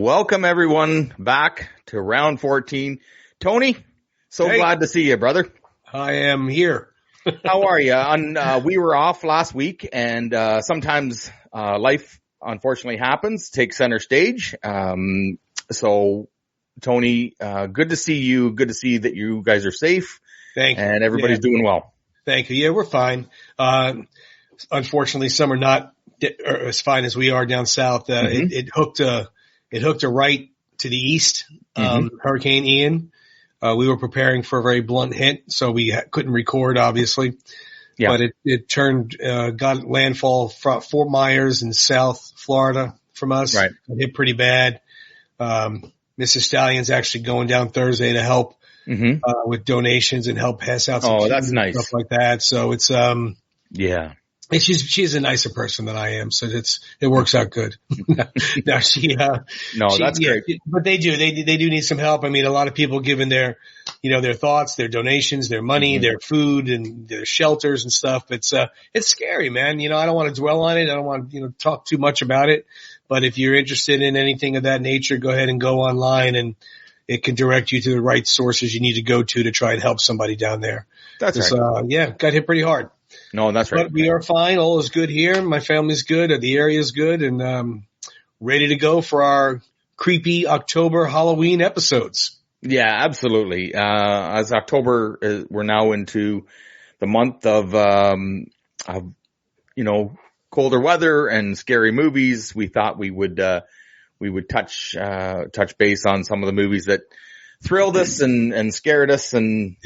Welcome everyone back to round 14. Tony, so glad to see you, brother. I am here. How are you? We were off last week, and sometimes life unfortunately happens, takes center stage. So, Tony, good to see you. Good to see that you guys are safe. Thank you. And everybody's doing well. Thank you. Yeah, we're fine. Unfortunately, some are not as fine as we are down south. It hooked a right to the east, Hurricane Ian. We were preparing for a very blunt hit, so we couldn't record, obviously. Yeah. But it got landfall from Fort Myers in South Florida from us. Right. It hit pretty bad. Mrs. Stallion's actually going down Thursday to help with donations and help pass out some that's nice. Stuff like that. So it's yeah. And she's a nicer person than I am, so it works out good. That's great. But they do need some help. I mean, a lot of people giving their thoughts, their donations, their money, their food, and their shelters and stuff. It's scary, man. I don't want to dwell on it. I don't want to talk too much about it. But if you're interested in anything of that nature, go ahead and go online, and it can direct you to the right sources you need to go to try and help somebody down there. That's right. Got hit pretty hard. No, that's right. But we are fine. All is good here. My family's good. The area's good, and ready to go for our creepy October Halloween episodes. Yeah, absolutely. As October, we're now into the month of colder weather and scary movies. We thought we would touch base on some of the movies that thrilled us and scared us, and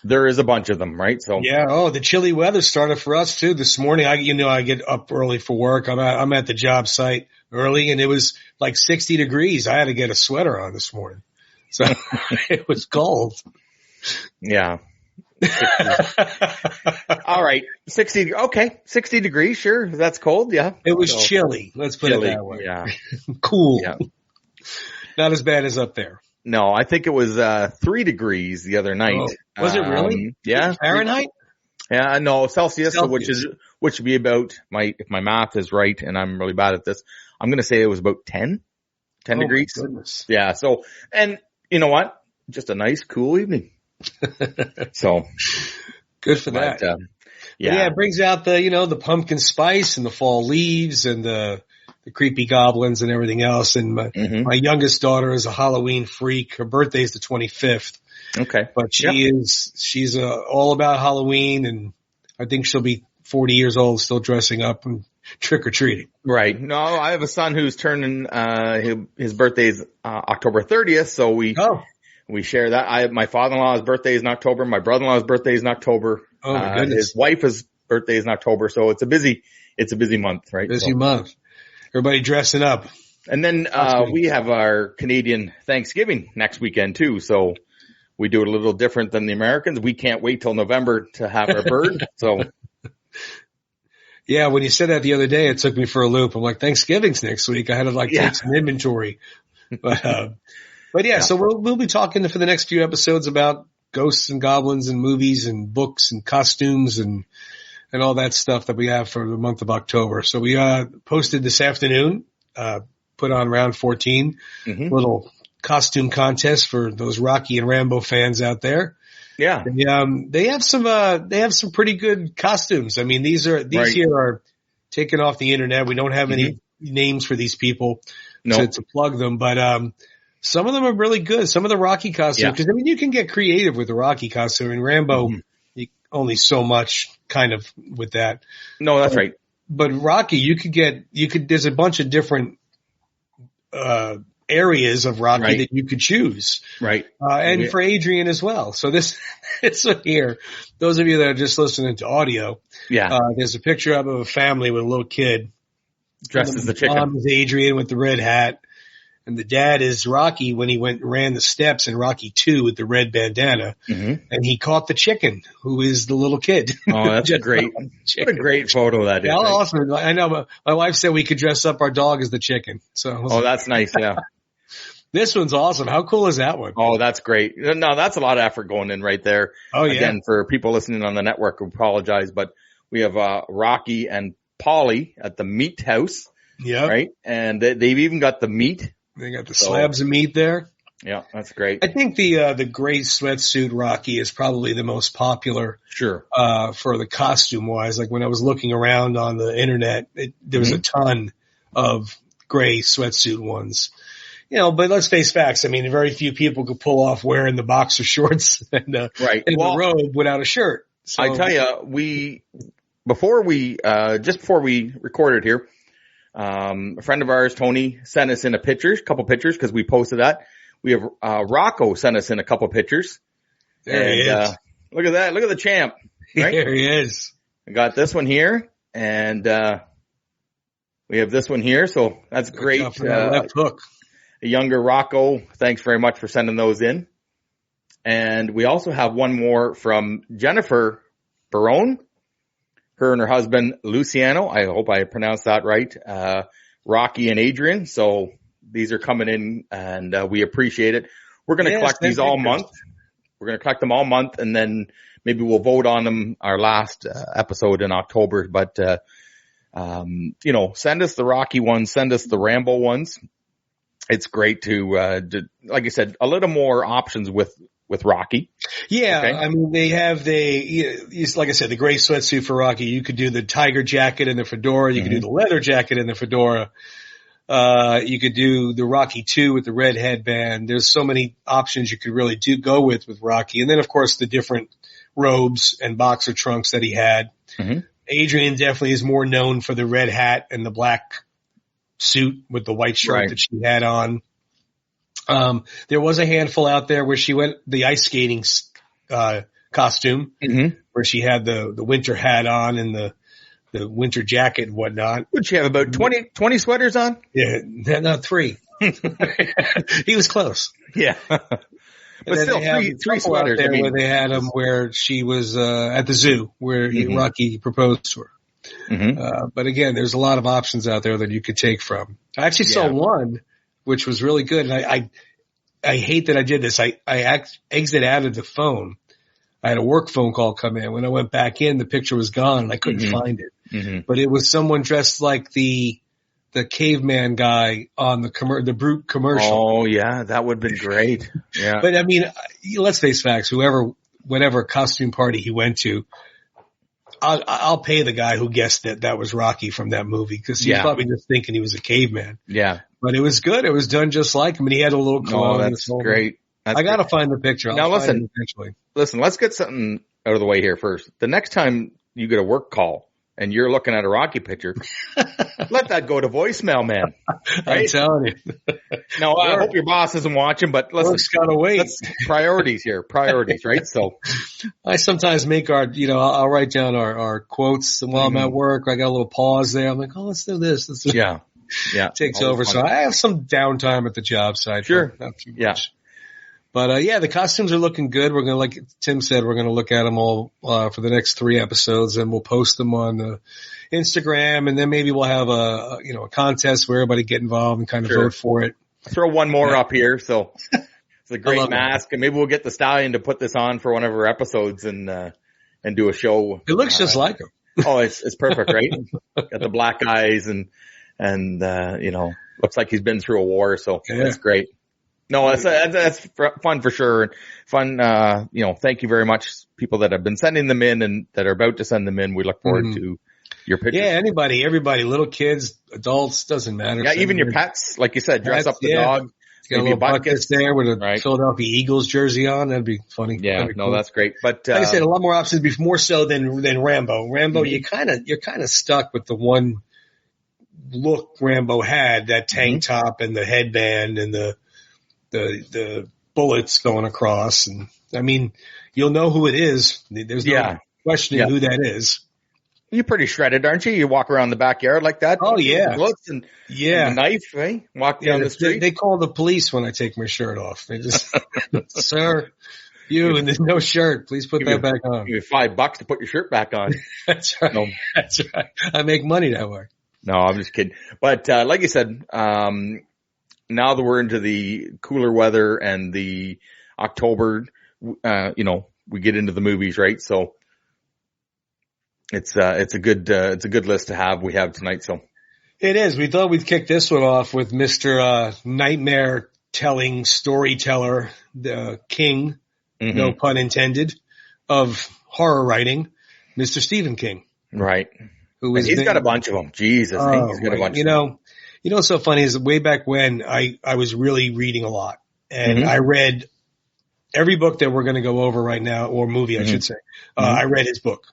there is a bunch of them, right? So the chilly weather started for us too this morning. I get up early for work. I'm at the job site early, and it was like 60 degrees. I had to get a sweater on this morning, so it was cold. Yeah. All right, 60. Okay, 60 degrees. Sure, that's cold. Yeah, it was chilly. Let's put it that way. Yeah, cool. Yeah. Not as bad as up there. No, I think it was 3 degrees the other night. Oh, was it really? Yeah. Fahrenheit? Yeah, no, Celsius. which would be about if my math is right, and I'm really bad at this, I'm going to say it was about 10 degrees. My goodness. Yeah. So, and you know what? Just a nice, cool evening. So good for that. It brings out the pumpkin spice and the fall leaves and the creepy goblins and everything else. And my youngest daughter is a Halloween freak. Her birthday is the 25th. Okay. But she's all about Halloween, and I think she'll be 40 years old still dressing up and trick or treating. Right. No, I have a son who's turning, his birthday is October 30th. So we share that. My father-in-law's birthday is in October. My brother-in-law's birthday is in October. Oh my goodness. His wife's birthday is in October. So it's a busy month, right? Busy month. Everybody dressing up. And then, we have our Canadian Thanksgiving next weekend too. So we do it a little different than the Americans. We can't wait till November to have our bird. So. Yeah. When you said that the other day, it took me for a loop. I'm like, Thanksgiving's next week. I had to take some inventory, But yeah, so we'll be talking for the next few episodes about ghosts and goblins and movies and books and costumes and all that stuff that we have for the month of October. So we posted this afternoon, put on round 14, little costume contest for those Rocky and Rambo fans out there. Yeah. They have some pretty good costumes. I mean, these here are taken off the internet. We don't have any names for these people to plug them, but some of them are really good. Some of the Rocky costumes, because you can get creative with the Rocky costume. And Rambo, only so much kind of with that. No, that's right. But Rocky, there's a bunch of different areas of Rocky that you could choose. Right. And for Adrian as well. So this one here, those of you that are just listening to audio, there's a picture of a family with a little kid. Dressed as the chicken. Mom is Adrian with the red hat. And the dad is Rocky when he ran the steps in Rocky 2 with the red bandana. And he caught the chicken, who is the little kid. Oh, that's great. What a great photo that is. Yeah, awesome. I know, but my wife said we could dress up our dog as the chicken. So that's nice. Yeah. This one's awesome. How cool is that one? Oh, that's great. No, that's a lot of effort going in right there. Oh, yeah. Again, for people listening on the network, we apologize, but we have Rocky and Polly at the Meat House. Yeah. Right. And they've even got the meat. They got the slabs of meat there. Yeah, that's great. I think the gray sweatsuit Rocky is probably the most popular. Sure. For the costume wise, like when I was looking around on the internet, there was a ton of gray sweatsuit ones. But let's face facts. I mean, very few people could pull off wearing the boxer shorts and the robe without a shirt. So, I tell you, before we recorded here, a friend of ours, Tony, sent us in a couple pictures, because we posted that. We have Rocco sent us in a couple pictures. There he is. Look at that. Look at the champ. Right? There he is. We got this one here, and we have this one here. So that's great. Left hook. A younger Rocco. Thanks very much for sending those in. And we also have one more from Jennifer Barone. Her and her husband, Luciano. I hope I pronounced that right. Rocky and Adrian. So these are coming in, and we appreciate it. We're going to collect these all month. We're going to collect them all month, and then maybe we'll vote on them our last episode in October. But, send us the Rocky ones, send us the Rambo ones. It's great to like I said, a little more options with Rocky. Yeah. Okay? I mean, they have like I said, the gray sweatsuit for Rocky. You could do the tiger jacket and the fedora. You could do the leather jacket and the fedora. You could do the Rocky 2 with the red headband. There's so many options you could really go with Rocky. And then, of course, the different robes and boxer trunks that he had. Mm-hmm. Adrian definitely is more known for the red hat and the black suit with the white shirt that she had on. There was a handful out there where she went the ice skating costume, where she had the winter hat on and the winter jacket and whatnot. Would she have about 20 sweaters on? Yeah, not 3. He was close. Yeah. But still, three sweaters. There where they had him where she was at the zoo where Rocky proposed to her. Mm-hmm. But again, there's a lot of options out there that you could take from. I actually saw one which was really good, and I hate that I did this. I exited out of the phone. I had a work phone call come in. When I went back in, the picture was gone, and I couldn't find it. Mm-hmm. But it was someone dressed like the caveman guy on the Brute commercial. Oh yeah, that would have been great. Yeah. But I mean, let's face facts. Whatever costume party he went to, I'll pay the guy who guessed that was Rocky from that movie, because he's probably just thinking he was a caveman. Yeah. But it was good. It was done just like him, and he had a little cologne. Oh, that's great. I got to find the picture. Now listen, let's get something out of the way here first. The next time you get a work call and you're looking at a Rocky picture, let that go to voicemail, man. Right? I'm telling you. No, I hope your boss isn't watching, but listen, work's gotta wait. That's priorities here. Priorities, right? So I sometimes make I'll write down our quotes while I'm at work. I got a little pause there. I'm like, let's do this. Yeah. Takes over. So I have some downtime at the job site. Sure. Not too much. But, the costumes are looking good. We're going to, like Tim said, we're going to look at them all, for the next 3 episodes, and we'll post them on the Instagram, and then maybe we'll have a contest where everybody get involved and kind of vote for it. Throw one more up here. So it's a great mask, and maybe we'll get the Stallion to put this on for one of our episodes and do a show. It looks just like him. Oh, it's perfect, right? Got the black eyes and looks like he's been through a war. So that's great. No, that's fun for sure. Fun, thank you very much, people that have been sending them in and that are about to send them in. We look forward to your pictures. Yeah, everybody, little kids, adults, doesn't matter. Yeah, even your pets, like you said, dress up the dog. Got a little bucket there with a Philadelphia Eagles jersey on. That'd be funny. Yeah, cool. That's great. But like I said, a lot more options, more so than Rambo. Rambo, you're kind of stuck with the one look Rambo had, that tank top and the headband and the bullets going across. And I mean, you'll know who it is. There's no questioning who that is. You're pretty shredded, aren't you? You walk around the backyard like that. Oh yeah. Bullets and a knife, right? Walk down the street. They call the police when I take my shirt off. They just, sir, and there's no shirt. Please put that back on. Give you $5 to put your shirt back on. That's right. No. That's right. I make money that way. No, I'm just kidding. But, like you said, now that we're into the cooler weather and the October, we get into the movies, right? So it's a good list to have. We have tonight. So It is. We thought we'd kick this one off with Mr. Nightmare telling storyteller, the king, no pun intended, of horror writing, Mr. Stephen King. Right. He's got a bunch of them. Jesus. He's got a bunch of them. You know what's so funny is way back when I was really reading a lot, and I read every book that we're going to go over right now, or movie, I should say. I read his book.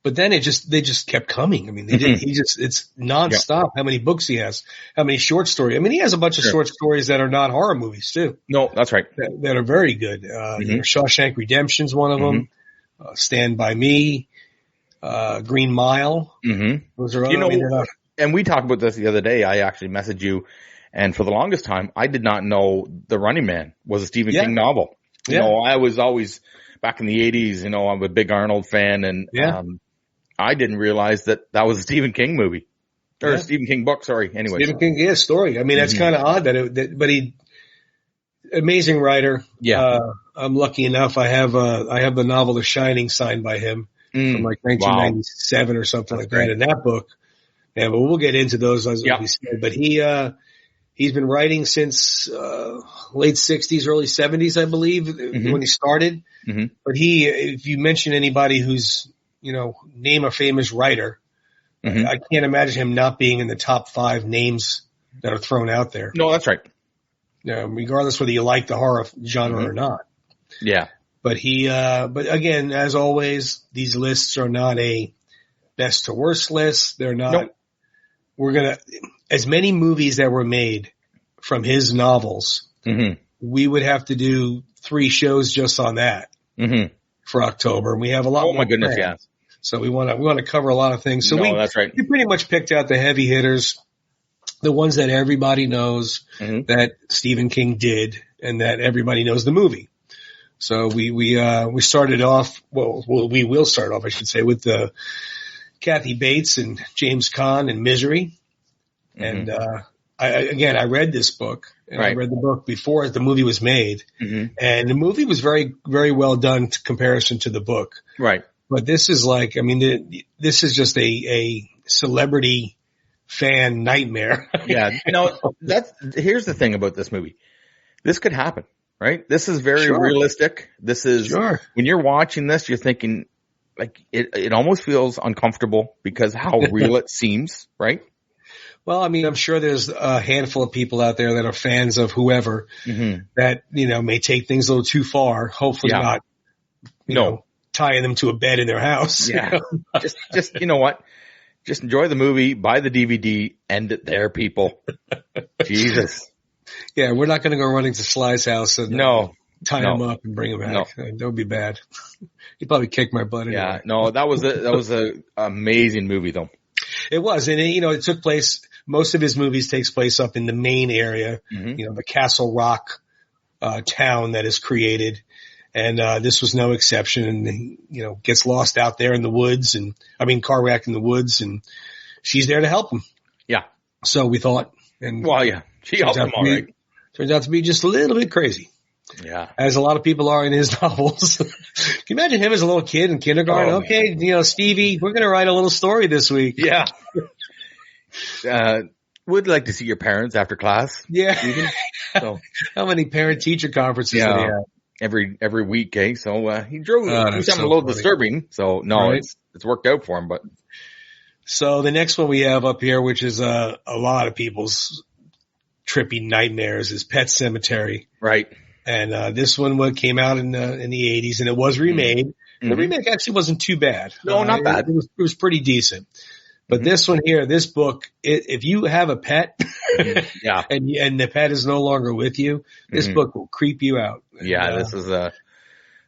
But then they just kept coming. I mean, it's nonstop how many books he has, how many short stories. I mean, he has a bunch of short stories that are not horror movies too. No, that's right. That are very good. Shawshank Redemption's one of them. Stand By Me, Green Mile. Those are and we talked about this the other day. I actually messaged you, and for the longest time, I did not know The Running Man was a Stephen King novel. You know, I was always back in the 80s, you know, I'm a big Arnold fan, and I didn't realize that was a Stephen King movie. Or a Stephen King book, sorry. Anyway. Stephen King, story. I mean, that's kind of odd but amazing writer. Yeah. I'm lucky enough. I have the novel The Shining signed by him from like 1997 or something like that in that book. Yeah, but we'll get into those as we said. But he's been writing since late 60s, early 70s, I believe, when he started. But if you mention anybody who's, name a famous writer, I can't imagine him not being in the top 5 names that are thrown out there. No, that's right. Regardless whether you like the horror genre or not. Yeah. But but again, as always, these lists are not a best to worst list. They're not, as many movies that were made from his novels, we would have to do 3 shows just on that for October. And we have a lot more. Oh my goodness, yeah. So we want to cover a lot of things. So that's right. We pretty much picked out the heavy hitters, the ones that everybody knows that Stephen King did and that everybody knows the movie. So we started off, we will start off, I should say, with Kathy Bates and James Caan and Misery. And I read this book, and I read the book before the movie was made, and the movie was very, very well done in comparison to the book. Right. But this is this is just a celebrity fan nightmare. Yeah. Here's the thing about this movie. This could happen, right? This is very realistic. This is, when you're watching this, you're thinking, like, it almost feels uncomfortable because how real it seems, right? Well, I mean, I'm sure there's a handful of people out there that are fans of whoever that, may take things a little too far. Hopefully not, tying them to a bed in their house. Yeah. Just, you know what? Just enjoy the movie, buy the DVD, end it there, people. Jesus. Yeah, we're not going to go running to Sly's house and tie him up and bring him back. That would be bad. He'd probably kick my butt. Anyway. Yeah, no, that was a amazing movie though. It was, and it took place. Most of his movies takes place up in the Maine area. The Castle Rock town that is created, and this was no exception. And gets lost out there in the woods, car wreck in the woods, and she's there to help him. Yeah. So we thought, she helped him all right. Turns out to be just a little bit crazy. Yeah. As a lot of people are in his novels. Can you imagine him as a little kid in kindergarten? Oh, okay, man. Stevie, we're going to write a little story this week. Yeah. Would like to see your parents after class. Yeah. So. How many parent-teacher conferences did he have? Every week, eh? So, he drove, he was having a little disturbing. So, no, it's worked out for him, but. So the next one we have up here, which is, a lot of people's trippy nightmares, is Pet Sematary. Right. And this one came out in the 80s, and it was remade. The remake actually wasn't too bad. No, not bad. It was pretty decent. But this one here, this book, if you have a pet, and the pet is no longer with you, this book will creep you out. Yeah,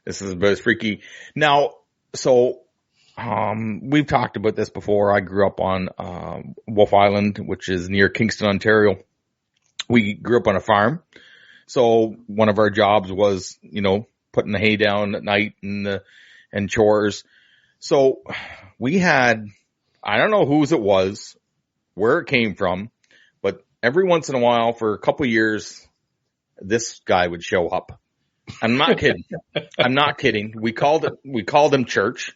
this is both freaky. Now, so we've talked about this before. I grew up on Wolf Island, which is near Kingston, Ontario. We grew up on a farm. So one of our jobs was, putting the hay down at night and chores. So we had, I don't know whose it was, where it came from, but every once in a while for a couple of years, this guy would show up. I'm not kidding. I'm not kidding. We called him Church.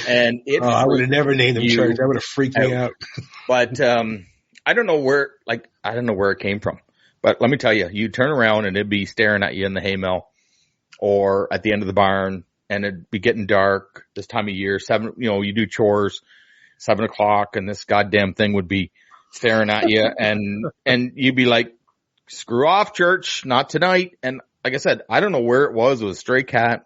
And I would have never named him Church. That would have freaked me out. But I don't know where it came from. But let me tell you, you turn around and it'd be staring at you in the hay mill or at the end of the barn, and it'd be getting dark this time of year. You do chores, 7:00, and this goddamn thing would be staring at you, and you'd be like, "Screw off, Church, not tonight." And like I said, I don't know where it was. It was a stray cat,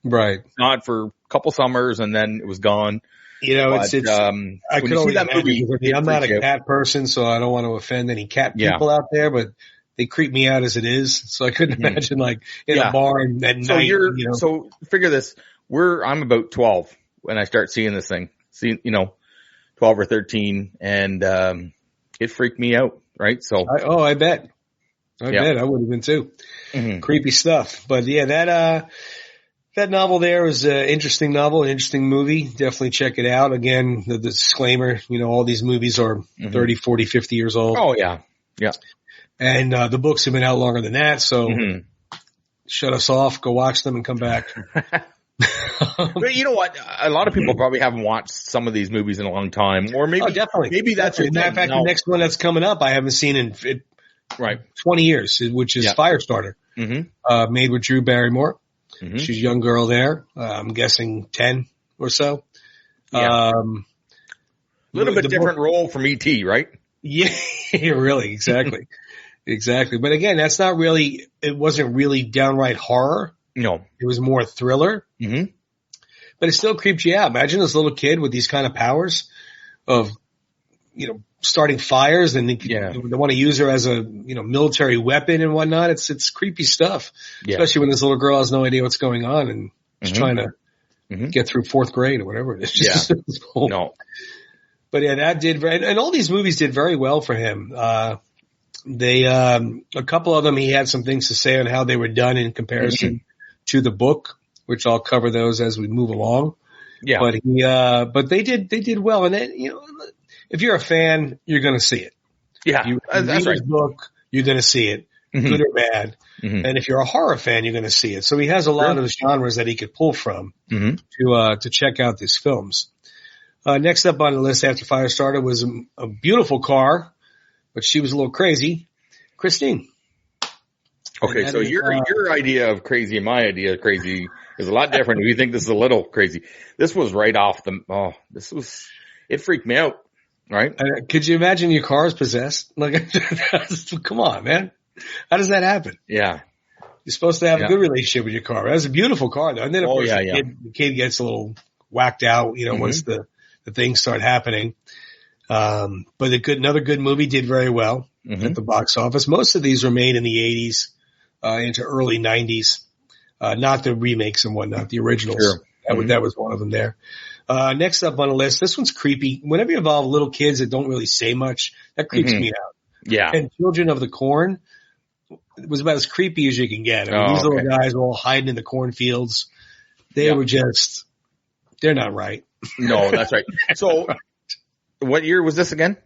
right? Not for a couple summers, and then it was gone. You know, I could only imagine. I'm not a cat person, so I don't want to offend any cat people out there, but they creep me out as it is. So I couldn't imagine like in a barn at night. So figure this. I'm about 12 when I start seeing this thing. 12 or 13, and it freaked me out, right? So I bet. I bet I would have been too. Mm-hmm. Creepy stuff. But yeah, that novel there was an interesting novel, an interesting movie. Definitely check it out. Again, the disclaimer, all these movies are 30, 40, 50 years old. Oh, yeah. Yeah. And the books have been out longer than that, so shut us off, go watch them, and come back. But you know what? A lot of people probably haven't watched some of these movies in a long time, or maybe definitely. Maybe that's your matter of fact. The next one that's coming up, I haven't seen in 20 years, which is Firestarter, made with Drew Barrymore. Mm-hmm. She's a young girl there. I'm guessing 10 or so. Yeah. A little bit different role from E.T., right? Yeah, really, exactly. Exactly. But again, it wasn't really downright horror. No. It was more thriller. Mm-hmm. But it still creeps you out. Imagine this little kid with these kind of powers of, starting fires, and they want to use her as a, military weapon and whatnot. It's creepy stuff, especially when this little girl has no idea what's going on and is trying to get through fourth grade or whatever it is. No. But yeah, that did and all these movies did very well for him. A couple of them, he had some things to say on how they were done in comparison to the book, which I'll cover those as we move along. Yeah. But they did well. And then, if you're a fan, you're going to see it. Yeah. If you read his book, you're going to see it, good or bad. Mm-hmm. And if you're a horror fan, you're going to see it. So he has a lot of genres that he could pull from to check out these films. Next up on the list after Firestarter was a beautiful car, but she was a little crazy, Christine. Okay, so your idea of crazy and my idea of crazy is a lot different. We think this is a little crazy. This was right off it freaked me out, right? Could you imagine your car is possessed? Like, come on, man. How does that happen? Yeah. You're supposed to have a good relationship with your car. That's a beautiful car, though. And then, of course, the kid gets a little whacked out, once the things start happening. But another good movie, did very well at the box office. Most of these were made in the 80s, into early 90s. Not the remakes and whatnot, the originals. Sure. That was one of them there. Next up on the list, this one's creepy. Whenever you involve little kids that don't really say much, that creeps me out. Yeah. And Children of the Corn was about as creepy as you can get. I mean, these little guys were all hiding in the cornfields. They were they're not right. No, that's right. So what year was this again?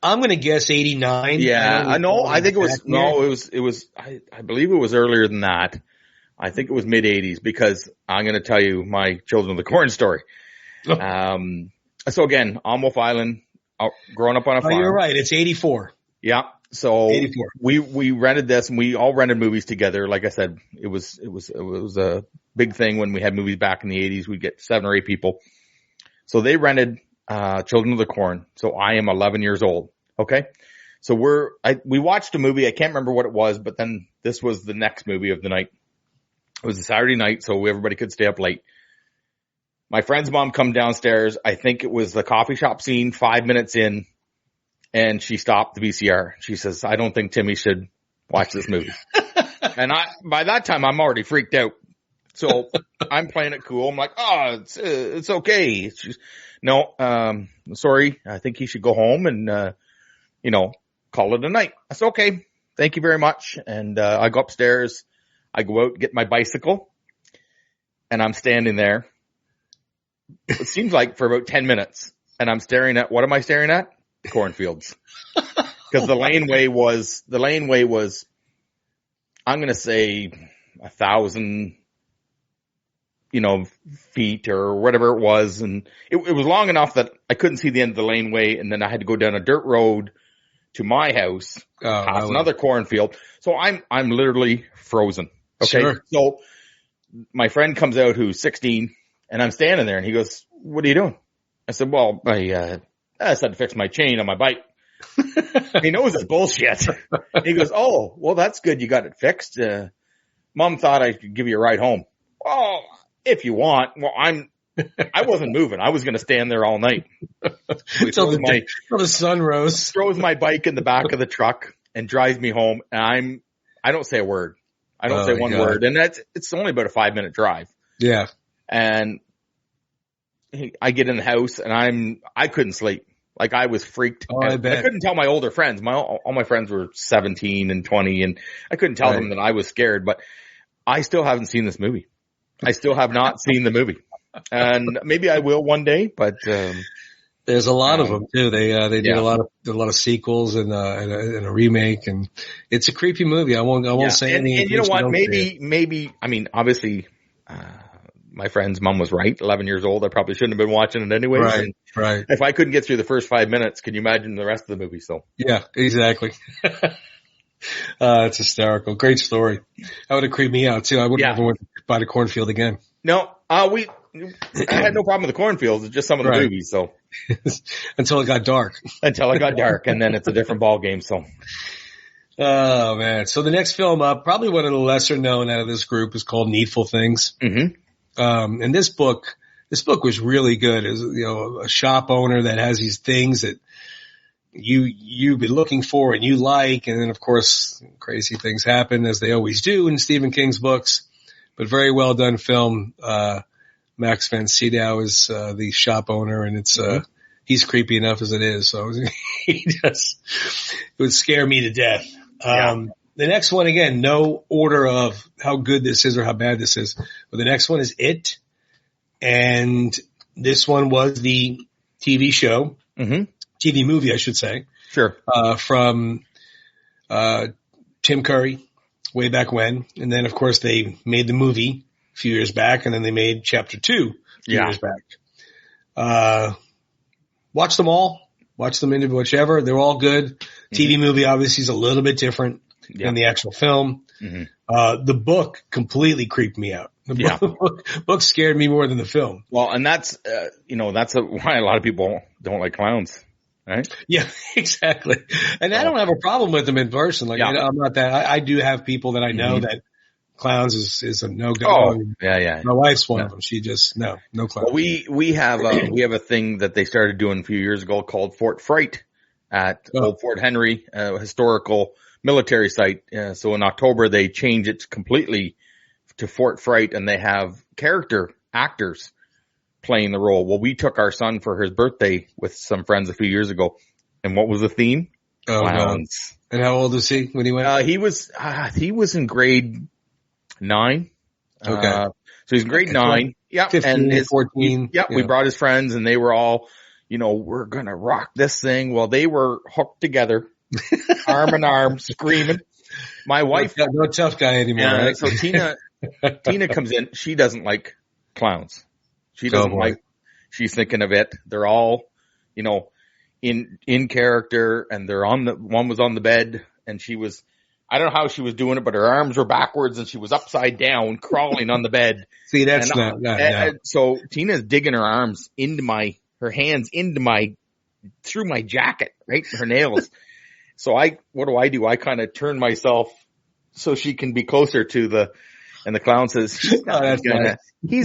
I'm going to guess 89. Yeah, I know. I think it was, I believe it was earlier than that. I think it was mid 80s, because I'm going to tell you my Children of the Corn story. So again, Almost Island, growing up on a farm. Oh, you're right. It's 84. Yeah. So 84. we rented this, and we all rented movies together. Like I said, it was a big thing when we had movies back in the 80s. We'd get 7 or 8 people. So they rented Children of the Corn. So I am 11 years old. Okay. So we watched a movie. I can't remember what it was, but then this was the next movie of the night. It was a Saturday night, so everybody could stay up late. My friend's mom come downstairs. I think it was the coffee shop scene, 5 minutes in, and she stopped the VCR. She says, "I don't think Timmy should watch this movie." And by that time, I'm already freaked out. So I'm playing it cool. I'm like, "Oh, it's okay." She's, "No, sorry. I think he should go home and, call it a night." I said, "Okay, thank you very much." And I go upstairs. I go out, get my bicycle, and I'm standing there. It seems like for about 10 minutes, and I'm staring at, what am I staring at? Cornfields. Because the laneway was, I'm going to say 1,000 feet or whatever it was. And it was long enough that I couldn't see the end of the laneway. And then I had to go down a dirt road to my house, past another cornfield. So I'm literally frozen. Okay. Sure. So my friend comes out who's 16 and I'm standing there and he goes, "What are you doing?" I said, "Well, I just had to fix my chain on my bike." He knows it's bullshit. He goes, "Oh, well, that's good. You got it fixed. Mom thought I could give you a ride home." "Oh, if you want." Well, I wasn't moving. I was going to stand there all night. Until the sun rose. Throws my bike in the back of the truck and drives me home. And I don't say a word. I don't say one word. And it's only about a 5-minute drive. Yeah. And I get in the house and I couldn't sleep. Like I was freaked. Oh, I bet. I couldn't tell my older friends. All my friends were 17 and 20 and I couldn't tell them that I was scared, but I still haven't seen this movie. I still have not seen the movie. And maybe I will one day, but, there's a lot of them too. They did a lot of sequels and a remake, and it's a creepy movie. I won't say anything. And you know what? Maybe, I mean, obviously, my friend's mom was right. 11 years old. I probably shouldn't have been watching it anyway. Right. If I couldn't get through the first 5 minutes, can you imagine the rest of the movie? So. Yeah, exactly. It's hysterical. Great story. That would have creeped me out too. I wouldn't ever went by the cornfield again. No, I had no problem with the cornfields. It's just some of the movies. So until it got dark. And then it's a different ball game. So. Oh man. So the next film up, probably one of the lesser known out of this group, is called Needful Things. Mm-hmm. And this book was really good. It's, a shop owner that has these things that you've been looking for and you like. And then of course crazy things happen, as they always do in Stephen King's books, but very well done film. Max von Sydow is, the shop owner, and it's, he's creepy enough as it is. So it would scare me to death. The next one, again, no order of how good this is or how bad this is, but the next one is It. And this one was the TV show, TV movie, I should say. Sure. From, Tim Curry way back when. And then of course they made the movie a few years back, and then they made chapter 2 a few years back. Watch them all. Watch them into whichever. They're all good. TV movie obviously is a little bit different than the actual film. The book completely creeped me out. The book scared me more than the film. Well, and that's, why a lot of people don't like clowns, right? Yeah, exactly. And I don't have a problem with them in person. Like, I'm not that. I do have people that I know that clowns is a no-go. Oh, yeah. My wife's one of them. She just, no clowns. Well, we have a thing that they started doing a few years ago called Fort Fright at Old Fort Henry, historical military site. So in October, they change it completely to Fort Fright, and they have character actors playing the role. Well, we took our son for his birthday with some friends a few years ago. And what was the theme? Clowns. No. And how old was he when he went? He was in grade 9. Okay. So he's in grade 9. Yeah. 15, and 14. We brought his friends, and they were all, we're going to rock this thing. Well, they were hooked together, arm in arm, screaming. My wife. No tough guy anymore, right? So Tina comes in. She doesn't like clowns. She doesn't like, she's thinking of It. They're all, in character, and one was on the bed, and she was, I don't know how she was doing it, but her arms were backwards and she was upside down crawling on the bed. See, that's so Tina's digging her hands through my jacket, right? Her nails. So what do? I kind of turn myself so she can be closer to and the clown says, he's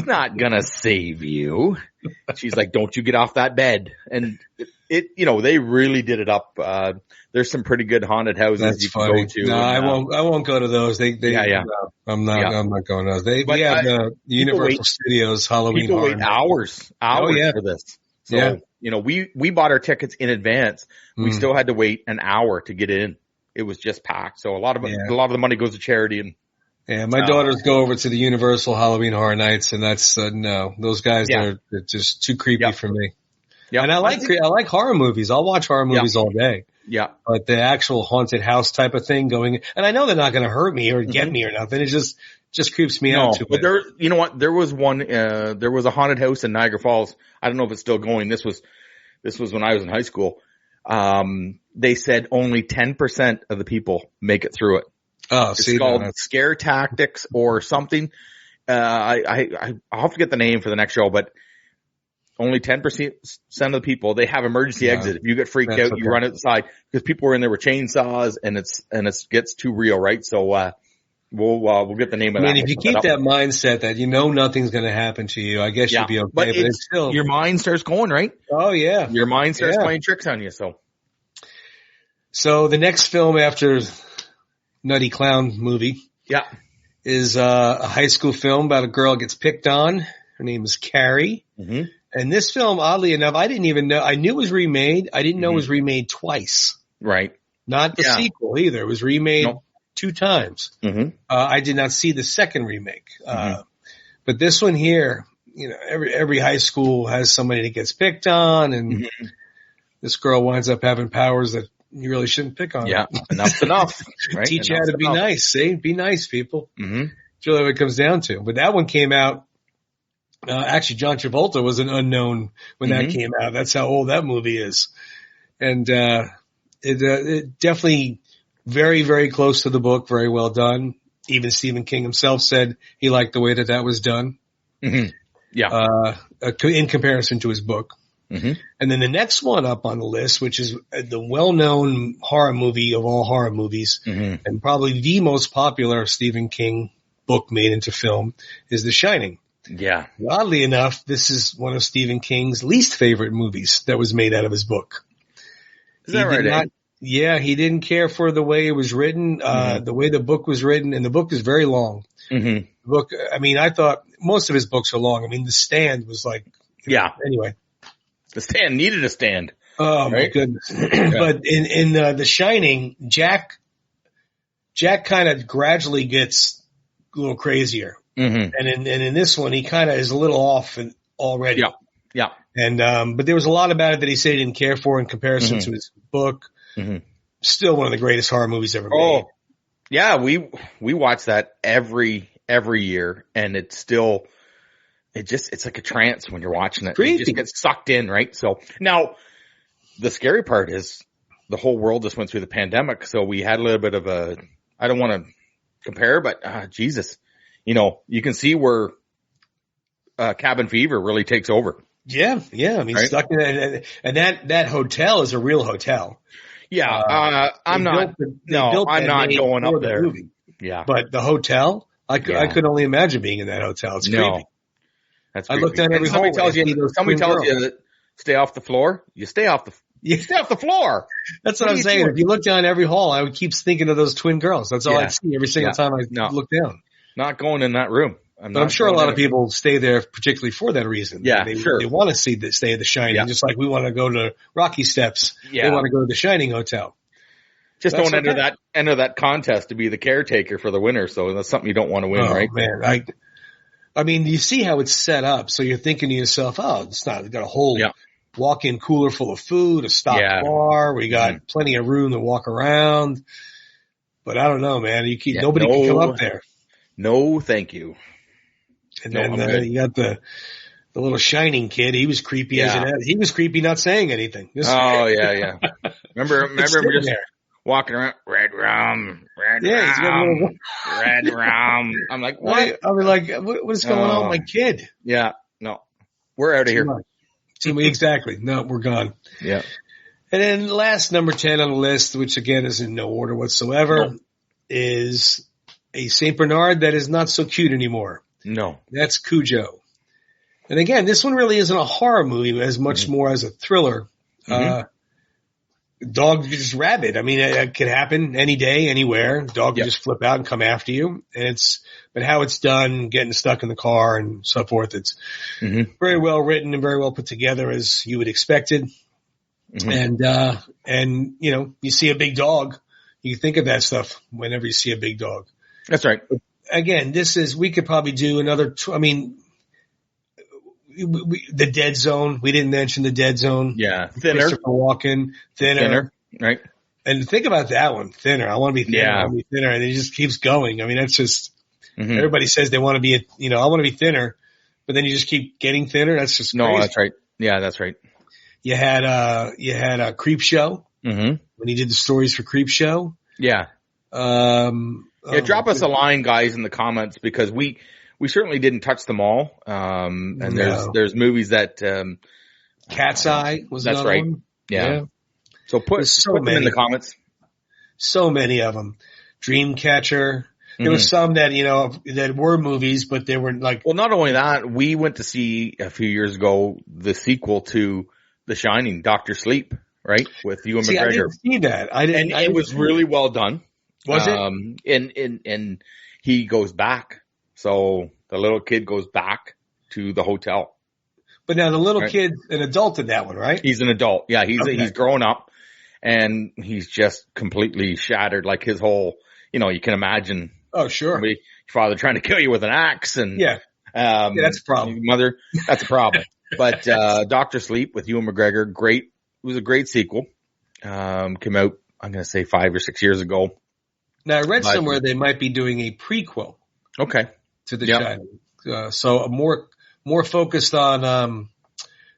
not gonna save you. She's like, don't you get off that bed. And they really did it up. There's some pretty good haunted houses you can go to. No, I won't go to those. I'm not going to those. They have the Universal Studios Halloween Horror Nights. Hours for this. So, we bought our tickets in advance. We still had to wait an hour to get in. It was just packed. So a lot of the money goes to charity. And my daughters go over to the Universal Halloween Horror Nights, and that's no. Those guys are just too creepy for me. Yeah, and I like horror movies. I'll watch horror movies all day. Yeah, but the actual haunted house type of thing going, and I know they're not going to hurt me or get me or nothing. It's just just creeps me No, out too but much. you know what? There was there was a haunted house in Niagara Falls. I don't know if it's still going. This was when I was in high school. They said only 10% of the people make it through it. Oh, It's see, called no, scare tactics or something. I'll have to get the name for the next show, but only 10% of the people, they have emergency exit. If you get freaked out, you run outside, because people were in there with chainsaws, and it gets too real, right? So, we'll get the name of that. I mean, if you keep that mindset that nothing's going to happen to you, I guess you'll be okay. But it's still, your mind starts going, right? Oh yeah. Your mind starts playing tricks on you. So the next film after Nutty Clown movie. Yeah. Is a high school film about a girl who gets picked on. Her name is Carrie. Mm-hmm. And this film, oddly enough, I didn't even know. I knew it was remade. I didn't know it was remade twice. Right. Not the sequel either. It was remade 2 times. Mm-hmm. I did not see the second remake. But this one here, every high school has somebody that gets picked on, and this girl winds up having powers that you really shouldn't pick on. Yeah, enough's enough. Right? Teach you how to be nice, see? Be nice, people. Mm-hmm. That's really what it comes down to. But that one came out, actually John Travolta was an unknown when that came out. That's how old that movie is. And it definitely very, very close to the book, very well done. Even Stephen King himself said he liked the way that was done. Mm-hmm. Yeah. In comparison to his book. Mm-hmm. And then the next one up on the list, which is the well-known horror movie of all horror movies, and probably the most popular Stephen King book made into film, is The Shining. Yeah. Oddly enough, this is one of Stephen King's least favorite movies that was made out of his book. Is that right? Yeah, he didn't care for the way it was written, the way the book was written, and the book is very long. Mm-hmm. The book, I mean, I thought most of his books are long. I mean, The Stand was like, anyway. The Stand needed a stand. Oh, right? My goodness. But in The Shining, Jack kind of gradually gets a little crazier. Mm-hmm. And in this one, he kind of is a little off already. Yeah. Yeah. And, but there was a lot about it that he said he didn't care for in comparison to his book. Mm-hmm. Still one of the greatest horror movies ever made. Oh, yeah. We watch that every year, and it's still, it's like a trance when you're watching it. You just get sucked in, right? So now the scary part is the whole world just went through the pandemic. So we had a little bit of I don't want to compare, but Jesus, you can see where cabin fever really takes over. Yeah. Yeah. I mean, stuck in it. And that hotel is a real hotel. Yeah. I'm not going up there. Movie. Yeah. But the hotel, I could only imagine being in that hotel. It's creepy. That's I looked down every hallway. Somebody tells you to stay off the floor. You stay off the floor. That's what I'm saying. Doing? If you look down every hall, I would keep thinking of those twin girls. That's all I'd see every single time I look down. Not going in that room. I'm sure a lot of people stay there particularly for that reason. Yeah, They want to stay at the Shining, just like we want to go to Rocky Steps. Yeah. They want to go to the Shining Hotel. Just don't enter that contest to be the caretaker for the winner. So that's something you don't want to win, right? Man, I mean, you see how it's set up. So you're thinking to yourself, it's got a whole walk-in cooler full of food, a stock bar. We got plenty of room to walk around. But I don't know, man. Nobody can come up there. No, thank you. And then you got the little Shining kid. He was creepy as an he was creepy not saying anything. Yeah. Remember him just walking around, red rum. I'm like, what? I was like, what is going on with my kid? Yeah, no. We're out of here. Exactly. No, we're gone. Yeah. And then last number 10 on the list, which again is in no order whatsoever, is a Saint Bernard that is not so cute anymore. No. That's Cujo. And again, this one really isn't a horror movie as much more as a thriller. Dog just rabid. I mean, it could happen any day, anywhere. Dog can just flip out and come after you. But how it's done, getting stuck in the car and so forth, it's very well written and very well put together as you would expected. And you see a big dog, you think of that stuff whenever you see a big dog. That's right. But again, we could probably do another, the Dead Zone. We didn't mention the Dead Zone. Yeah. Thinner. Christopher Walken. Thinner. Right. And think about that one. Thinner. I want to be thinner. I want to be thinner. And it just keeps going. I mean, that's just, Everybody says they want to be, I want to be thinner, but then you just keep getting thinner. That's just crazy. No, that's right. Yeah, that's right. You had a Creep Show when he did the stories for Creep Show. Yeah. Drop us a line, guys, in the comments, because we certainly didn't touch them all. And there's movies that, Cat's Eye was that's another right. one. Yeah. So put them in the comments. So many of them. Dreamcatcher. There were some that, that were movies, but they were like. Well, not only that, we went to see a few years ago the sequel to The Shining, Dr. Sleep, right? With Ewan McGregor. I didn't see that. It was really well done. Was it? And he goes back. So the little kid goes back to the hotel. But now the little kid's an adult in that one, right? He's an adult. Yeah, he's grown up, and he's just completely shattered. Like his whole, you can imagine. Oh, sure. Your father trying to kill you with an axe, and that's a problem. Mother, that's a problem. But Dr. Sleep with Ewan McGregor, great. It was a great sequel. Came out, I'm going to say 5 or 6 years ago. Now I read somewhere they might be doing a prequel. Okay. To The Shining. So a more focused on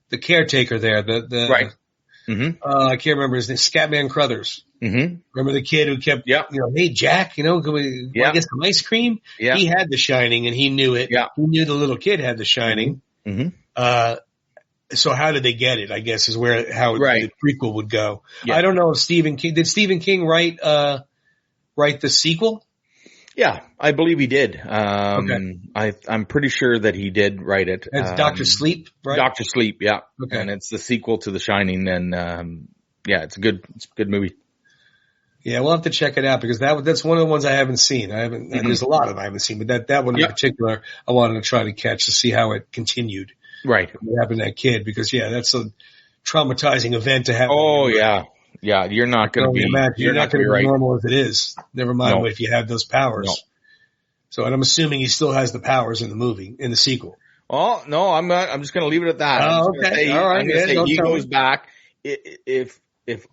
the caretaker there. Right. I can't remember his name. Scatman Crothers. Remember the kid who kept, hey Jack, can we get some ice cream? Yeah. He had The Shining and he knew it. Yeah. He knew the little kid had The Shining. So how did they get it? I guess is how the prequel would go. Yeah. I don't know if did Stephen King write the sequel? Yeah, I believe he did. I'm pretty sure that he did write it. It's Dr. Sleep, right? Dr. Sleep, yeah. Okay. And it's the sequel to The Shining, and it's a good movie. Yeah, we'll have to check it out because that's one of the ones I haven't seen. There's a lot of them I haven't seen, but that one in particular I wanted to try to catch to see how it continued. Right. What happened to that kid, because that's a traumatizing event to happen. Oh yeah. Yeah, you're not going to be. You're not going to be normal as it is. Never mind if you have those powers. No. So, and I'm assuming he still has the powers in the sequel. Oh no, I'm not. I'm just going to leave it at that. Oh, okay. All right. He goes back. If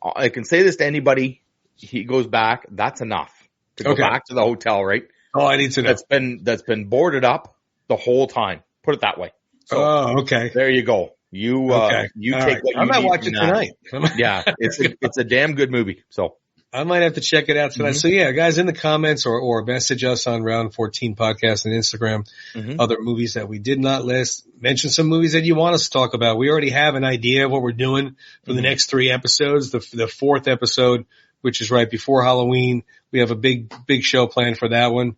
I can say this to anybody, he goes back. That's enough to go back to the hotel, right? Oh, I need to know. That's been boarded up the whole time. Put it that way. So, okay. There you go. You take what you need. I might watch it tonight. Yeah, it's a damn good movie. So I might have to check it out tonight. So guys, in the comments or message us on Round 14 Podcast and Instagram, other movies that we did not list. Mention some movies that you want us to talk about. We already have an idea of what we're doing for the next 3 episodes. The fourth episode, which is right before Halloween, we have a big show planned for that one.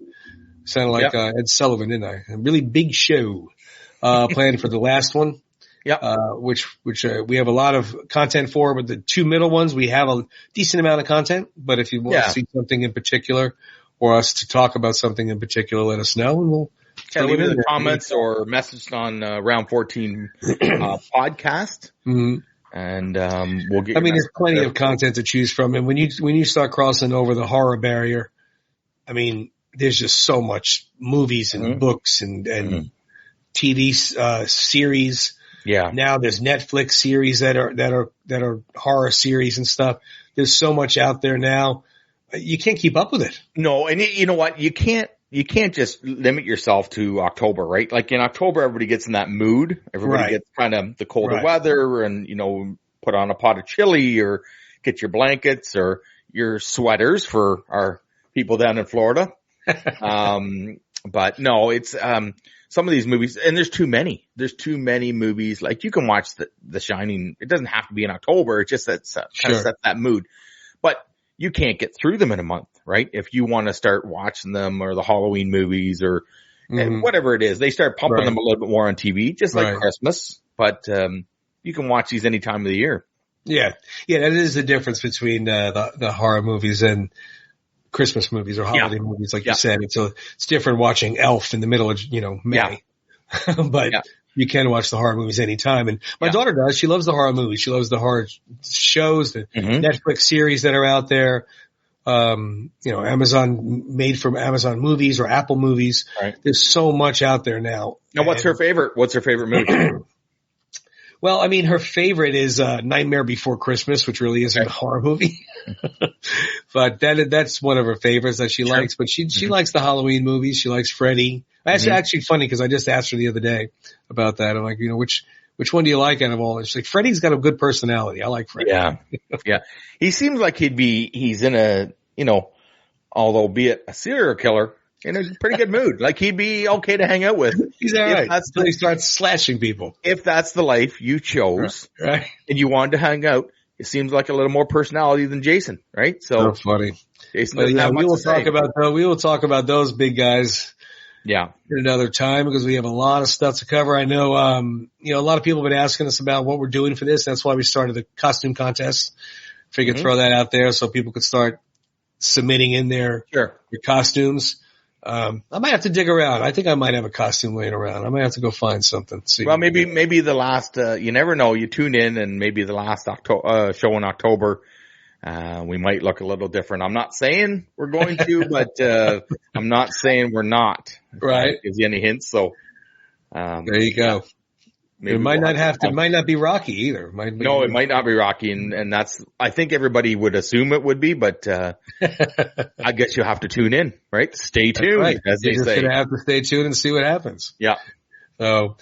Sounded like Ed Sullivan, didn't I? A really big show planned for the last one. Yeah. Which we have a lot of content for, but the 2 middle ones, we have a decent amount of content. But if you want to see something in particular or us to talk about something in particular, let us know and we'll leave it in the comments or message on Round 14 podcast. And we'll get. There's plenty of content to choose from, and when you start crossing over the horror barrier, there's just so much movies and books and TV series. Yeah. Now there's Netflix series that are horror series and stuff. There's so much out there now. You can't keep up with it. No, and you know what? You can't just limit yourself to October, right? Like in October, everybody gets in that mood. Everybody gets kind of the colder weather and, put on a pot of chili or get your blankets or your sweaters for our people down in Florida. But no, it's, some of these movies, and there's too many. There's too many movies. Like you can watch The Shining. It doesn't have to be in October. It just kind of sets that mood. But you can't get through them in a month, right? If you want to start watching them or the Halloween movies or whatever it is, they start pumping them a little bit more on TV, just like Christmas. But you can watch these any time of the year. Yeah, that is the difference between the horror movies and Christmas movies or holiday movies, like you said. It's different watching Elf in the middle of, May. But you can watch the horror movies anytime. And my daughter does. She loves the horror movies. She loves the horror shows, the Netflix series that are out there. Amazon, made from Amazon movies or Apple movies. Right. There's so much out there now. Now, what's her favorite movie? Well, her favorite is Nightmare Before Christmas, which really isn't a horror movie. But that's one of her favorites that she likes. But she likes the Halloween movies. She likes Freddy. Actually funny because I just asked her the other day about that. I'm like, which one do you like out of all? And she's like, Freddy's got a good personality. I like Freddy. Yeah. Yeah. He seems like he's in a, although be it a serial killer, in a pretty good mood. Like he'd be okay to hang out with. He's all right. Until he starts slashing people. If that's the life you chose, right, and you wanted to hang out, it seems like a little more personality than Jason, right? So funny. Jason doesn't have much we will to say. we will talk about those big guys. Yeah. At another time because we have a lot of stuff to cover. I know, a lot of people have been asking us about what we're doing for this. That's why we started the costume contest. Figured throw that out there so people could start submitting in their costumes. I might have to dig around. I think I might have a costume laying around. I might have to go find something. See. Well, maybe the last, you never know. You tune in and maybe the last show in October, we might look a little different. I'm not saying we're going to, but, I'm not saying we're not. Right. Gives you any hints. So, there you go. It might not be Rocky either. It might not be Rocky. And that's, I think everybody would assume it would be, but, I guess you'll have to tune in, right? Stay tuned, right. as they say. You're just going to have to stay tuned and see what happens. Yeah. So,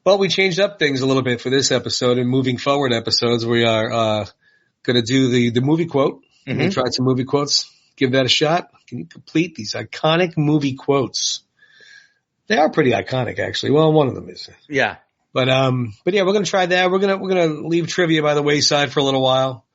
well, we changed up things a little bit for this episode and moving forward episodes. We are, going to do the movie quote. We'll try some movie quotes. Give that a shot. Can you complete these iconic movie quotes? They are pretty iconic, actually. Well, one of them is. Yeah. But yeah, we're going to try that. We're going to leave trivia by the wayside for a little while.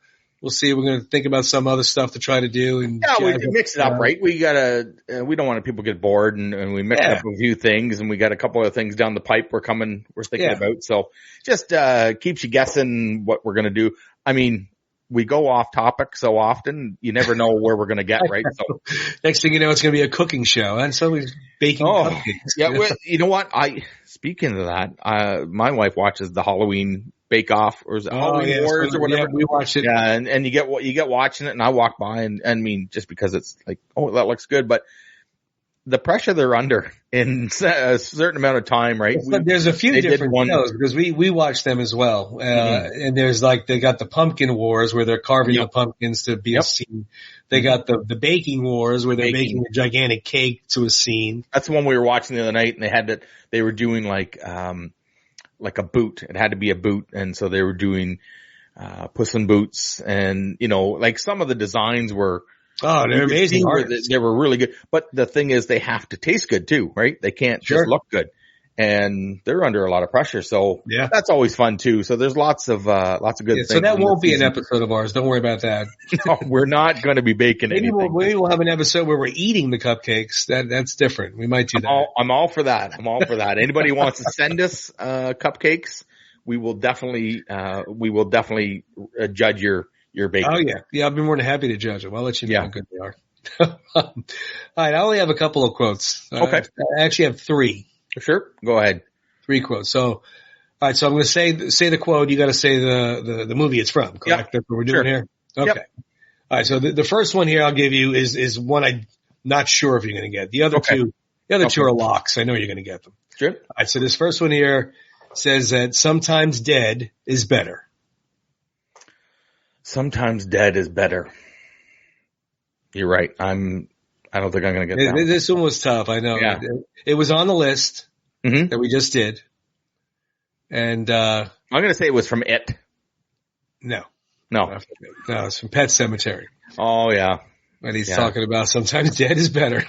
We'll see. We're going to think about some other stuff to try to do. And we mix it up, right? We we don't want people to get bored and we mix up a few things and we got a couple of things down the pipe we're thinking about. So just, keeps you guessing what we're going to do. I mean, we go off topic so often, you never know where we're going to get, right? So next thing you know, it's going to be a cooking show and somebody's baking cupcakes. Yeah. Well, you know what? Speaking of that, my wife watches the Halloween Bake Off or is it Halloween Wars or whatever. Yeah, we watch it. Yeah. And you get watching it and I walk by and I mean, just because it's like, oh, that looks good, but the pressure they're under in a certain amount of time, right? There's a few different shows because we watch them as well. And there's they got the Pumpkin Wars where they're carving the pumpkins to be a scene. They got the Baking Wars where they're making a gigantic cake to a scene. That's the one we were watching the other night and they were doing like a boot. It had to be a boot. And so they were doing, Puss in Boots and, like some of the designs were, they're amazing. They were really good. But the thing is they have to taste good too, right? They can't just look good. And they're under a lot of pressure. So that's always fun too. So there's lots of good things. So that won't be an episode of ours. Don't worry about that. No, we're not going to be baking anything. Maybe we'll have an episode where we're eating the cupcakes. That's different. We might do that. I'm all for that. Anybody who wants to send us, cupcakes, we will definitely judge your baking. Oh yeah. Yeah. I'll be more than happy to judge them. I'll let you know how good they are. All right. I only have a couple of quotes. Okay. I actually have 3. Sure. Go ahead. 3 quotes. So, all right. So I'm going to say the quote. You got to say the movie it's from. Correct? Yep. That's what we're doing here. Okay. Yep. All right. So the first one here I'll give you is one I'm not sure if you're going to get. The other two are locks. I know you're going to get them. Sure. All right. So this first one here says that sometimes dead is better. Sometimes dead is better. You're right. I don't think I'm going to get that. This one was tough. I know. Yeah. It was on the list that we just did. And, I'm going to say it was from It. No. No, it's from Pet Sematary. Oh yeah. And he's talking about sometimes dead is better.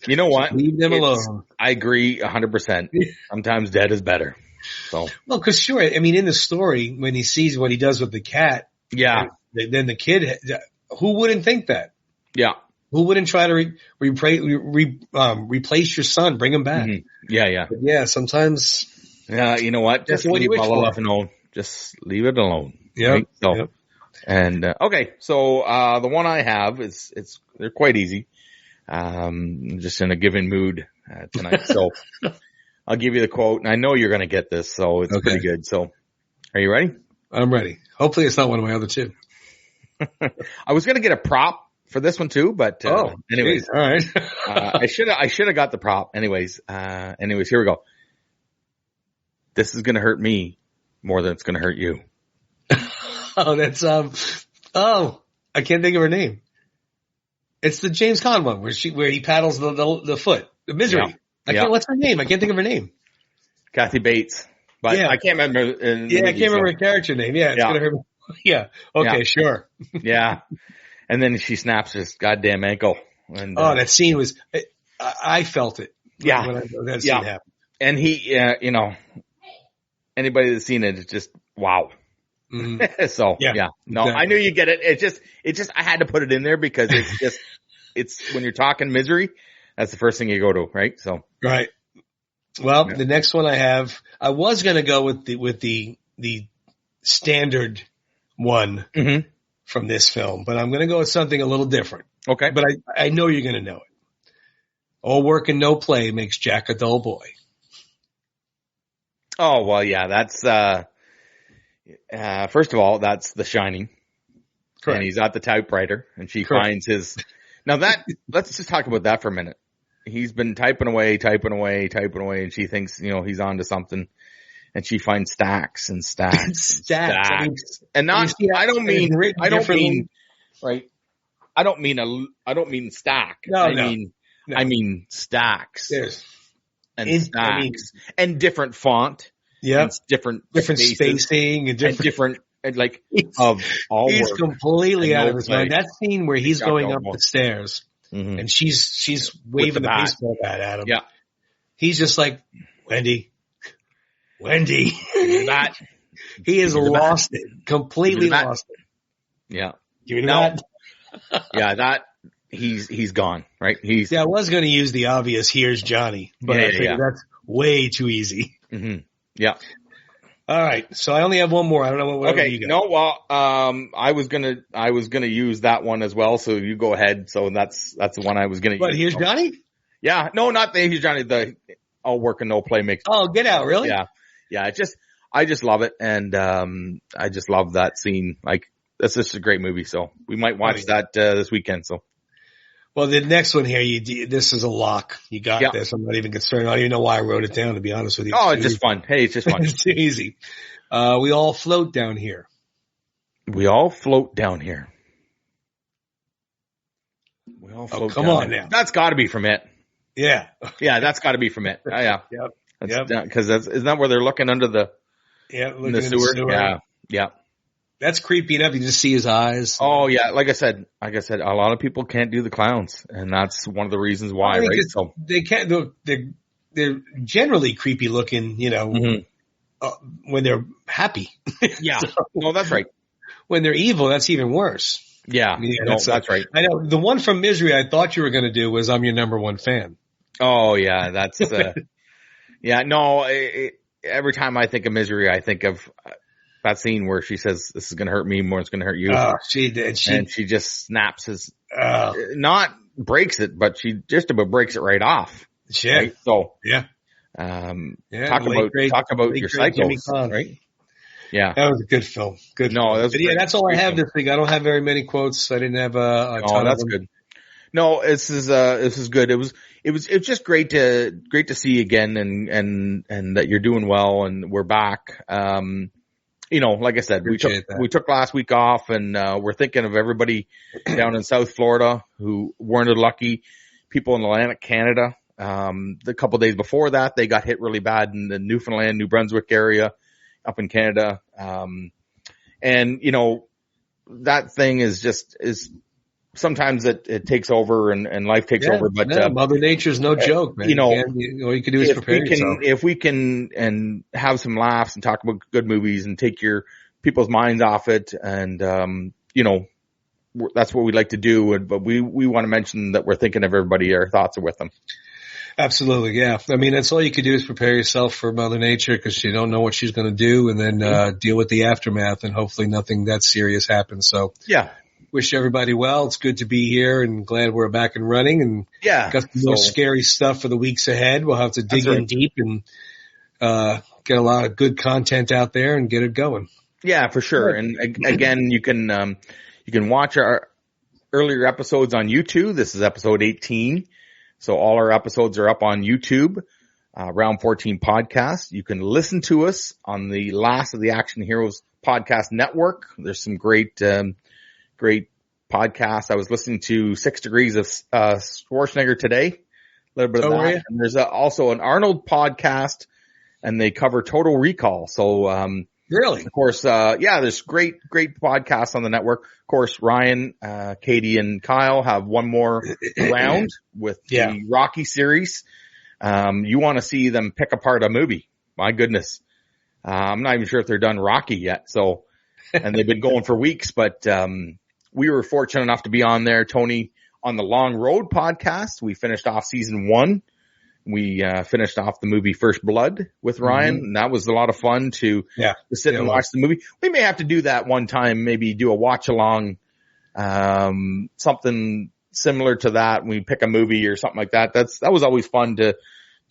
You know what? Leave them alone. I agree 100%. Sometimes dead is better. So. Well, cause sure. I mean, in the story, when he sees what he does with the cat. Yeah. Then the kid, who wouldn't think that? Yeah. Who wouldn't try to replace your son, bring him back? Mm-hmm. Yeah. But yeah. Sometimes. Yeah. You know what? Just leave it alone. Just leave it alone. Yeah. Right? So, and, okay. So, the one I have they're quite easy. I'm just in a given mood, tonight. So I'll give you the quote and I know you're going to get this. So it's pretty good. So are you ready? I'm ready. Hopefully it's not one of my other 2. I was going to get a prop for this one too, but, anyways, geez. All right. I should have got the prop. Anyways, here we go. This is going to hurt me more than it's going to hurt you. Oh, that's, I can't think of her name. It's the James Caan one where he paddles the foot. The Misery. What's her name? I can't think of her name. Kathy Bates. But I can't remember. I can't remember her character name. Yeah, it's gonna hurt me. Yeah. Okay, sure. Yeah. And then she snaps his goddamn ankle. And, that scene was, I felt it. Yeah. When that scene happened. And he, anybody that's seen it, it's just, wow. Mm-hmm. So, no, exactly. I knew you get it. It just, I had to put it in there because it's when you're talking Misery, that's the first thing you go to, right? So. Right. Well, the next one I was going to go with the standard one from this film, but I'm going to go with something a little different. Okay. But I know you're going to know it. All work and no play makes Jack a dull boy. Oh, well, yeah, that's, first of all, that's The Shining. Correct. And he's at the typewriter and she finds his, let's just talk about that for a minute. He's been typing away, and she thinks, he's onto something. And she finds stacks and stacks and stacks. I mean, and not, I don't mean stack. I mean stacks. Yes. And stacks. And different font. Yeah. And different spacing and different like of all he's work completely out of his mind. That scene where he's going up the stairs and she's waving the baseball bat at him. Yeah. He's just like, Wendy. That. He has lost it. Completely lost it. Yeah. Give me that. Yeah, that he's gone, right? I was going to use the obvious here's Johnny, but I think that's way too easy. Mm-hmm. Yeah. All right. So I only have one more. I don't know what you got. No, well, I was gonna use that one as well. So you go ahead. So that's the one I was gonna use. But here's Johnny? Yeah. No, not the here's Johnny. The all work and no play makes. Oh, get out. Really? Yeah. Yeah. I just love it. And, I just love that scene. Like, that's just a great movie. So we might watch that, this weekend. So. Well, the next one here, this is a lock. You got this. I'm not even concerned. I don't even know why I wrote it down, to be honest with you. Oh, it's just fun. Hey, it's just fun. It's too easy. We all float down here. We all float down here. We all float come on now. That's gotta be from it. Yeah. Yeah, that's gotta be from it. Yeah. Yep. Cause isn't that where they're looking under the, looking the sewer? Yeah. Yeah. That's creepy enough. You just see his eyes. Oh yeah. Like I said, a lot of people can't do the clowns, and that's one of the reasons why, right? So they can't, they're generally creepy looking, when they're happy. Yeah. No, that's right. When they're evil, that's even worse. Yeah. That's right. I know the one from Misery I thought you were going to do was I'm your number one fan. Oh yeah. That's, yeah. No, every time I think of Misery, I think of, that scene where she says, "This is going to hurt me more. It's going to hurt you." Oh, she did. And she just snaps his, not breaks it, but she just about breaks it right off. Yeah. Right? So talk about your cycles, right? Yeah, that was a good film. Good. No, film. That's all I have this week. I don't have very many quotes. I didn't have a ton that's of them. Good. No, this is good. It was just great to see you again and that you're doing well and we're back. Like I said, we took last week off and, we're thinking of everybody down in South Florida who weren't lucky, people in Atlantic Canada. The couple of days before that, they got hit really bad in the Newfoundland, New Brunswick area up in Canada. That thing is sometimes it takes over and life takes over, but Mother Nature's no joke, man. All you can do is prepare yourself. If we can and have some laughs and talk about good movies and take your people's minds off it, and that's what we'd like to do. But we want to mention that we're thinking of everybody. Our thoughts are with them. Absolutely, yeah. I mean, that's all you can do is prepare yourself for Mother Nature because you don't know what she's going to do, and then deal with the aftermath, and hopefully nothing that serious happens. So yeah. Wish everybody well. It's good to be here and glad we're back and running and got some more scary stuff for the weeks ahead. We'll have to dig in deep and get a lot of good content out there and get it going. Yeah, for sure. And again, you can watch our earlier episodes on YouTube. This is episode 18. So all our episodes are up on YouTube, Round 14 Podcast. You can listen to us on the Last of the Action Heroes Podcast Network. There's some great podcast. I was listening to 6 Degrees of Schwarzenegger today. A little bit of that. Yeah. And there's also an Arnold podcast, and they cover Total Recall. So, Really? of course, there's great podcasts on the network. Of course, Ryan, Katie, and Kyle have one more round with the Rocky series. You want to see them pick apart a movie. My goodness. I'm not even sure if they're done Rocky yet. So, and they've been going for weeks, but, we were fortunate enough to be on there, Tony, on the Long Road podcast. We finished off season 1. We, finished off the movie First Blood with Ryan, and that was a lot of fun to sit and watch the movie. We may have to do that one time, maybe do a watch along, something similar to that. We pick a movie or something like that. That was always fun to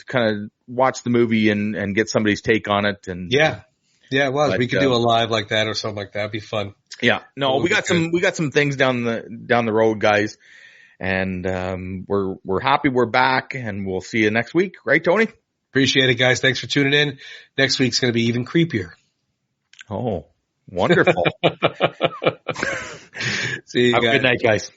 kind of watch the movie and get somebody's take on it. And yeah, it was. We could do a live like that or something like that. It'd be fun. Yeah, no, we got some things down the road, guys. And, we're happy we're back, and we'll see you next week. Right, Tony? Appreciate it, guys. Thanks for tuning in. Next week's going to be even creepier. Oh, wonderful. See you Have guys. a good night, guys.